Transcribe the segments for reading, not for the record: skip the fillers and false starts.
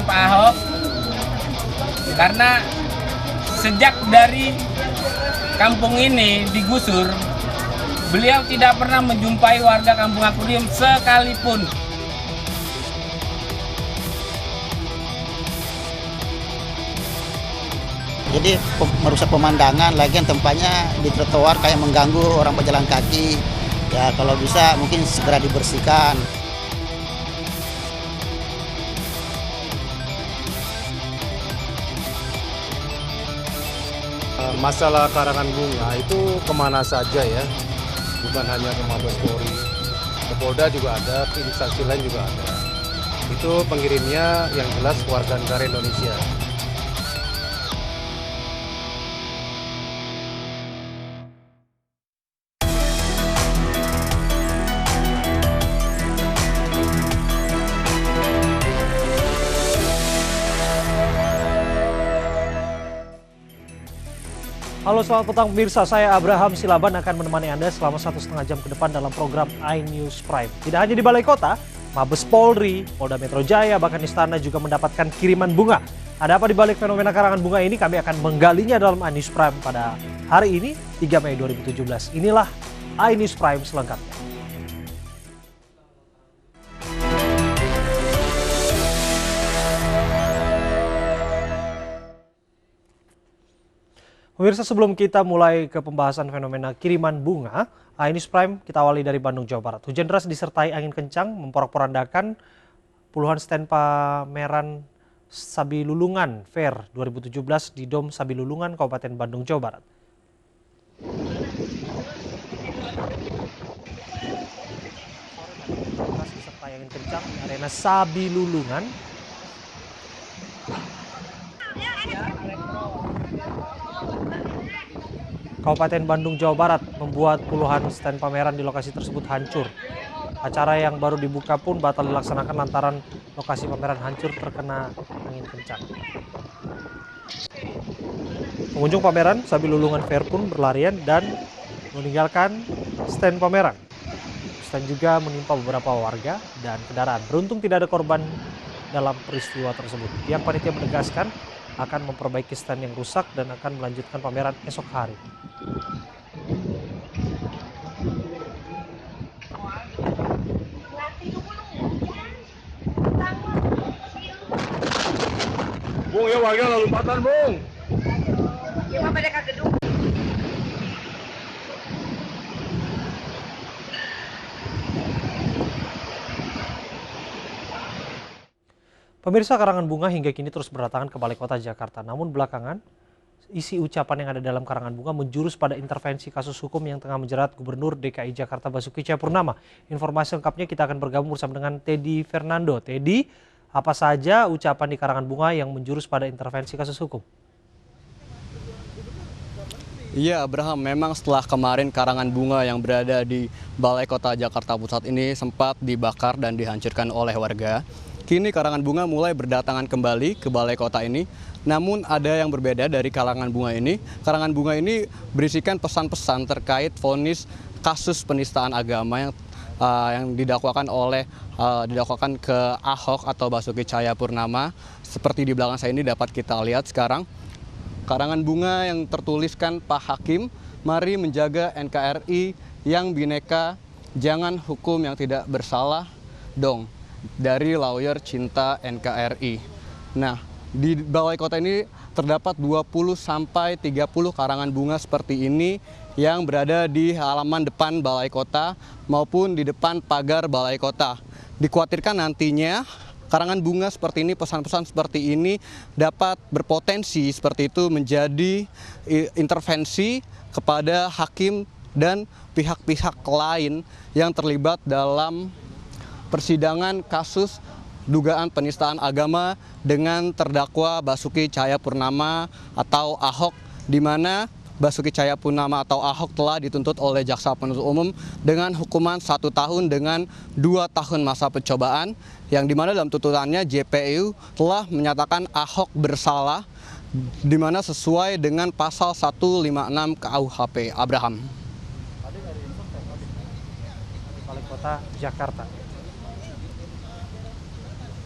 Pak Ahok, karena sejak dari kampung ini digusur, beliau tidak pernah menjumpai warga kampung Akuarium sekalipun. Jadi merusak pemandangan, lagian tempatnya di trotoar kayak mengganggu orang pejalan kaki. Ya kalau bisa mungkin segera dibersihkan. Masalah karangan bunga itu kemana saja ya, bukan hanya ke Mabes Polri, ke Polda juga ada, ke instansi lain juga ada. Itu pengirimnya yang jelas warga negara Indonesia. Halo selamat petang pemirsa, saya Abraham Silaban akan menemani Anda selama 1,5 jam ke depan dalam program iNews Prime. Tidak hanya di Balai Kota, Mabes Polri, Polda Metro Jaya, bahkan Istana juga mendapatkan kiriman bunga. Ada apa di balik fenomena karangan bunga ini? Kami akan menggalinya dalam iNews Prime pada hari ini, 3 Mei 2017. Inilah iNews Prime selengkapnya. Pemirsa, sebelum kita mulai ke pembahasan fenomena kiriman bunga, iNews Prime kita awali dari Bandung, Jawa Barat. Hujan deras disertai angin kencang memporak-porandakan puluhan stand pameran Sabilulungan Fair 2017 di Dom Sabilulungan, Kabupaten Bandung, Jawa Barat. Hujan deras disertai angin kencang di arena Sabilulungan. Kabupaten Bandung, Jawa Barat membuat puluhan stand pameran di lokasi tersebut hancur. Acara yang baru dibuka pun batal dilaksanakan lantaran lokasi pameran hancur terkena angin kencang. Pengunjung pameran Sabilulungan Fair pun berlarian dan meninggalkan stand pameran. Stand juga menimpa beberapa warga dan kendaraan. Beruntung tidak ada korban dalam peristiwa tersebut. Pihak panitia menegaskan akan memperbaiki stand yang rusak dan akan melanjutkan pameran esok hari. Bung, ya warga lalu lompatan, Bung. Ya, pada ke gedung. Pemirsa, karangan bunga hingga kini terus berdatangan ke Balai Kota Jakarta. Namun belakangan, isi ucapan yang ada dalam karangan bunga menjurus pada intervensi kasus hukum yang tengah menjerat Gubernur DKI Jakarta Basuki Cahayapurnama. Informasi lengkapnya kita akan bergabung bersama dengan Teddy Fernando. Teddy, apa saja ucapan di karangan bunga yang menjurus pada intervensi kasus hukum? Iya, Abraham, memang setelah kemarin karangan bunga yang berada di Balai Kota Jakarta Pusat ini sempat dibakar dan dihancurkan oleh warga, kini karangan bunga mulai berdatangan kembali ke Balai Kota ini. Namun ada yang berbeda dari karangan bunga ini. Karangan bunga ini berisikan pesan-pesan terkait vonis kasus penistaan agama yang didakwakan ke Ahok atau Basuki Cahayapurnama. Seperti di belakang saya ini dapat kita lihat sekarang. Karangan bunga yang tertuliskan, Pak Hakim, mari menjaga NKRI yang bineka, jangan hukum yang tidak bersalah dong. Dari lawyer cinta NKRI. Nah, di Balai Kota ini terdapat 20 sampai 30 karangan bunga seperti ini yang berada di halaman depan Balai Kota maupun di depan pagar Balai Kota. Dikhawatirkan nantinya karangan bunga seperti ini, pesan-pesan seperti ini dapat berpotensi seperti itu menjadi intervensi kepada hakim dan pihak-pihak lain yang terlibat dalam persidangan kasus dugaan penistaan agama dengan terdakwa Basuki Cahayapurnama atau Ahok, di mana Basuki Cahayapurnama atau Ahok telah dituntut oleh Jaksa Penuntut Umum dengan hukuman 1 tahun dengan 2 tahun masa pencobaan, yang dimana dalam tuntutannya JPU telah menyatakan Ahok bersalah, di mana sesuai dengan pasal 156 KUHP. Abraham. Balai Kota Jakarta.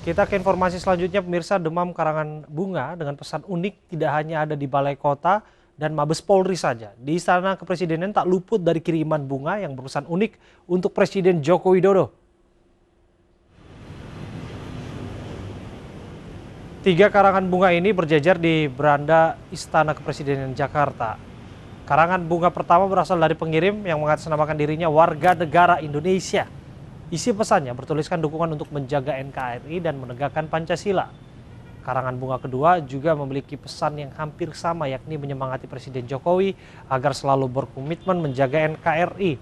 Kita ke informasi selanjutnya, pemirsa. Demam karangan bunga dengan pesan unik tidak hanya ada di Balai Kota dan Mabes Polri saja. Di Istana Kepresidenan tak luput dari kiriman bunga yang berpesan unik untuk Presiden Joko Widodo. 3 karangan bunga ini berjejer di beranda Istana Kepresidenan Jakarta. Karangan bunga pertama berasal dari pengirim yang mengatasnamakan dirinya warga negara Indonesia. Isi pesannya bertuliskan dukungan untuk menjaga NKRI dan menegakkan Pancasila. Karangan bunga kedua juga memiliki pesan yang hampir sama, yakni menyemangati Presiden Jokowi agar selalu berkomitmen menjaga NKRI.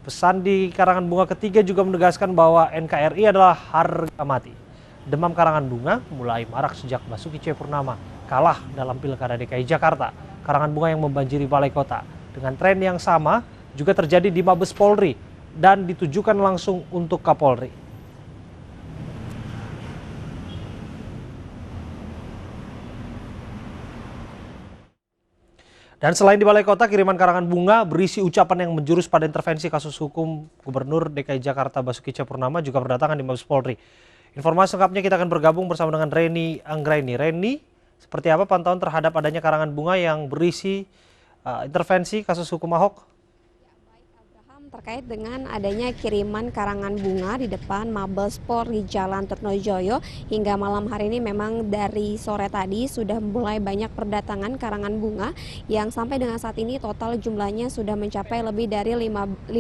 Pesan di karangan bunga ketiga juga menegaskan bahwa NKRI adalah harga mati. Demam karangan bunga mulai marak sejak Basuki Cahayapurnama kalah dalam Pilkada DKI Jakarta. Karangan bunga yang membanjiri Balai Kota. Dengan tren yang sama juga terjadi di Mabes Polri dan ditujukan langsung untuk Kapolri. Dan selain di Balai Kota, kiriman karangan bunga berisi ucapan yang menjurus pada intervensi kasus hukum Gubernur DKI Jakarta Basuki Cahayapurnama juga berdatangan di Mabes Polri. Informasi lengkapnya kita akan bergabung bersama dengan Reni Anggraini. Reni, seperti apa pantauan terhadap adanya karangan bunga yang berisi intervensi kasus hukum Ahok? Terkait dengan adanya kiriman karangan bunga di depan Mabes Polri Jalan Trnojoyo hingga malam hari ini, memang dari sore tadi sudah mulai banyak perdatangan karangan bunga yang sampai dengan saat ini total jumlahnya sudah mencapai lebih dari 500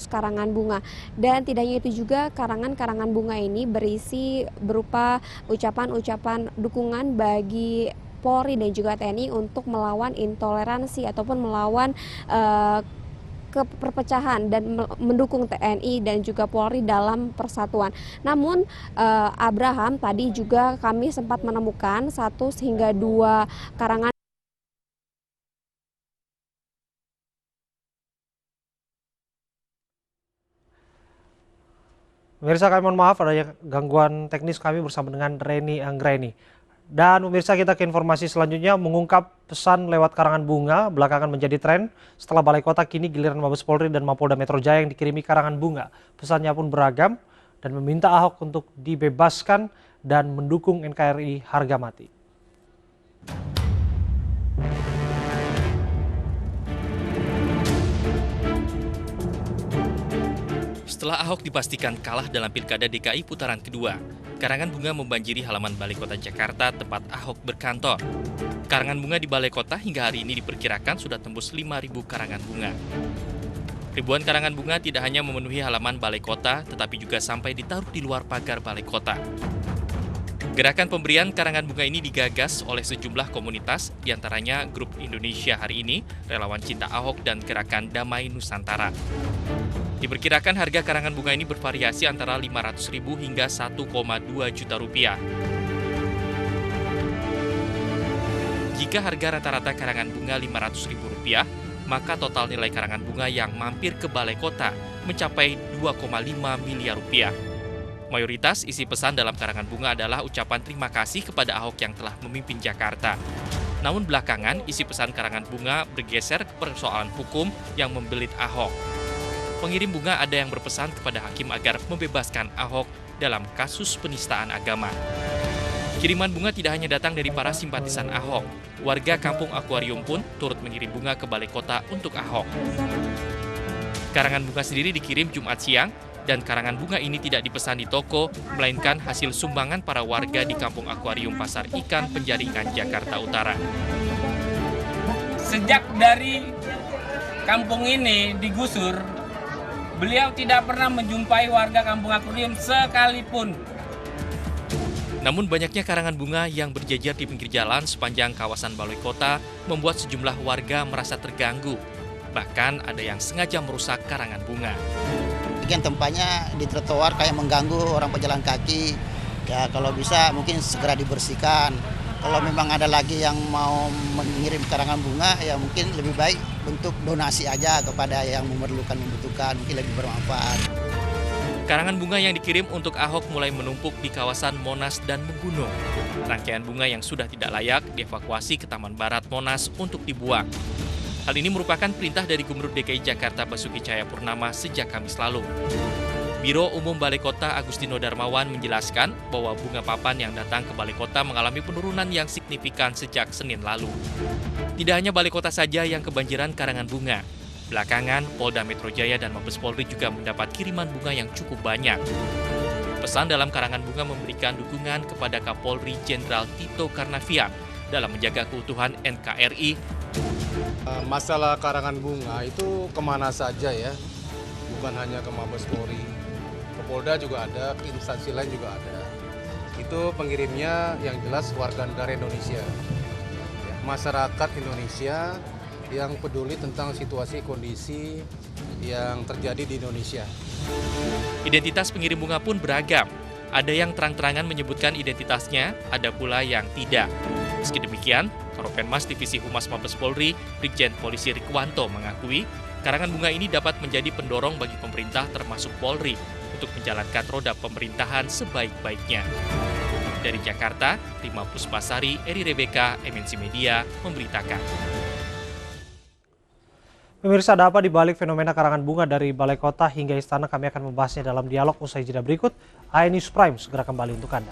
karangan bunga. Dan tidak hanya itu juga, karangan bunga ini berisi berupa ucapan-ucapan dukungan bagi Polri dan juga TNI untuk melawan intoleransi ataupun melawan perpecahan dan mendukung TNI dan juga Polri dalam persatuan. Namun Abraham, tadi juga kami sempat menemukan 1 hingga 2 karangan. Pemirsa, kami mohon maaf adanya gangguan teknis, kami bersama dengan Reni Anggraini. Dan pemirsa, kita ke informasi selanjutnya, mengungkap pesan lewat karangan bunga belakangan menjadi tren. Setelah Balai Kota, kini giliran Mabes Polri dan Mapolda Metro Jaya yang dikirimi karangan bunga. Pesannya pun beragam dan meminta Ahok untuk dibebaskan dan mendukung NKRI harga mati. Setelah Ahok dipastikan kalah dalam Pilkada DKI putaran kedua, karangan bunga membanjiri halaman Balai Kota Jakarta tempat Ahok berkantor. Karangan bunga di Balai Kota hingga hari ini diperkirakan sudah tembus 5.000 karangan bunga. Ribuan karangan bunga tidak hanya memenuhi halaman Balai Kota, tetapi juga sampai ditaruh di luar pagar Balai Kota. Gerakan pemberian karangan bunga ini digagas oleh sejumlah komunitas, diantaranya Grup Indonesia Hari Ini, Relawan Cinta Ahok, dan Gerakan Damai Nusantara. Diperkirakan harga karangan bunga ini bervariasi antara Rp500.000 hingga Rp1,2 juta. Jika harga rata-rata karangan bunga Rp500.000, maka total nilai karangan bunga yang mampir ke Balai Kota mencapai Rp2,5 miliar. Mayoritas isi pesan dalam karangan bunga adalah ucapan terima kasih kepada Ahok yang telah memimpin Jakarta. Namun belakangan isi pesan karangan bunga bergeser ke persoalan hukum yang membelit Ahok. Pengirim bunga ada yang berpesan kepada hakim agar membebaskan Ahok dalam kasus penistaan agama. Kiriman bunga tidak hanya datang dari para simpatisan Ahok. Warga Kampung Akuarium pun turut mengirim bunga ke Balai Kota untuk Ahok. Karangan bunga sendiri dikirim Jumat siang, dan karangan bunga ini tidak dipesan di toko, melainkan hasil sumbangan para warga di Kampung Akuarium Pasar Ikan Penjaringan, Jakarta Utara. Sejak dari kampung ini digusur, beliau tidak pernah menjumpai warga Kampung Akuarium sekalipun. Namun banyaknya karangan bunga yang berjejer di pinggir jalan sepanjang kawasan Balai Kota membuat sejumlah warga merasa terganggu. Bahkan ada yang sengaja merusak karangan bunga. Bagian tempatnya di trotoar kayak mengganggu orang pejalan kaki. Ya kalau bisa mungkin segera dibersihkan. Kalau memang ada lagi yang mau mengirim karangan bunga, ya mungkin lebih baik bentuk donasi aja kepada yang membutuhkan, mungkin lebih bermanfaat. Karangan bunga yang dikirim untuk Ahok mulai menumpuk di kawasan Monas dan Menggunung. Rangkaian bunga yang sudah tidak layak dievakuasi ke Taman Barat Monas untuk dibuang. Hal ini merupakan perintah dari Gubernur DKI Jakarta Basuki Cahayapurnama sejak Kamis lalu. Biro Umum Balai Kota Agustino Darmawan menjelaskan bahwa bunga papan yang datang ke Balai Kota mengalami penurunan yang signifikan sejak Senin lalu. Tidak hanya Balai Kota saja yang kebanjiran karangan bunga. Belakangan, Polda Metro Jaya dan Mabes Polri juga mendapat kiriman bunga yang cukup banyak. Pesan dalam karangan bunga memberikan dukungan kepada Kapolri Jenderal Tito Karnavian dalam menjaga keutuhan NKRI. Masalah karangan bunga itu kemana saja ya, bukan hanya ke Mabes Polri. Ke Polda juga ada, ke instansi lain juga ada. Itu pengirimnya yang jelas warga negara Indonesia. Ya, masyarakat Indonesia yang peduli tentang situasi kondisi yang terjadi di Indonesia. Identitas pengirim bunga pun beragam. Ada yang terang-terangan menyebutkan identitasnya, ada pula yang tidak. Meski demikian, Karopenmas Divisi Humas Mabes Polri, Brigjen Polisi Rikwanto mengakui karangan bunga ini dapat menjadi pendorong bagi pemerintah termasuk Polri untuk menjalankan roda pemerintahan sebaik-baiknya. Dari Jakarta, Rima Puspasari, Eri Rebeka, MNC Media memberitakan. Pemirsa, ada apa di balik fenomena karangan bunga dari Balai Kota hingga Istana? Kami akan membahasnya dalam dialog usai jeda berikut. iNews Prime segera kembali untuk Anda.